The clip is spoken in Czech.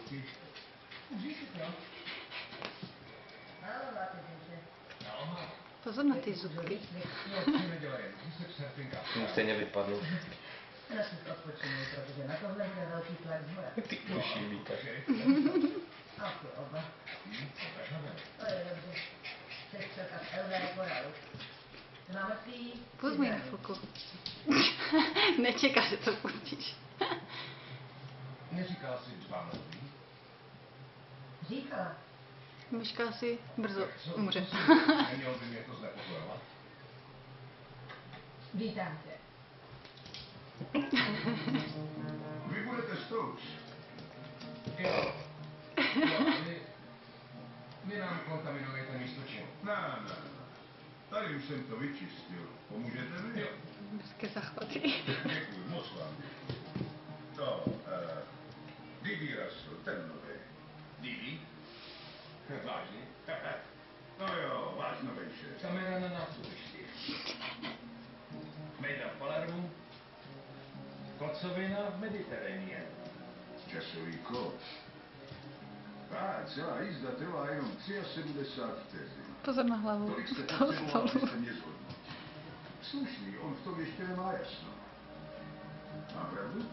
zubky. Můžeš si to? Ano, máte dítě. Aha. Pozor na ty zubky. No, co nedělej, jsi se surfinka. Mu stejně vypadl. Prosím, odpočinuj, protože na tohle je velký tlak z hora. Ty uši lítaš. A ty oba. To je dobře. Sestro, tak Elda je poralu. Máme si Pust mi na chvilku. Nečeká, že to pustíš. Neříkala jsi 2 mrtví? Říkala. Myška asi brzo umře. Neměl by mě to znepokojovat? Vítám tě. Vy budete stouč. Jo. Vy nám kontaminujete místo činu. Ne. Tady už jsem to vyčistil. Pomůžete mi? Jo. Hezké zachvaty. Děkuji, moc vám. To, Didi Russell, ten nový. Didi? Vážně? No jo, váš nový šéf. Kamera na nástupišti. Mejda v Palermu. Kocovina v Mediterranean. Časový kód. Celá jízda trvá jenom 73 vteřin. Pozor na hlavu. Tolik jste Toho potřeboval, stolu. abyste mě zhodnotil. Slušný, on v tom ještě nemá jasno. Má pravdu?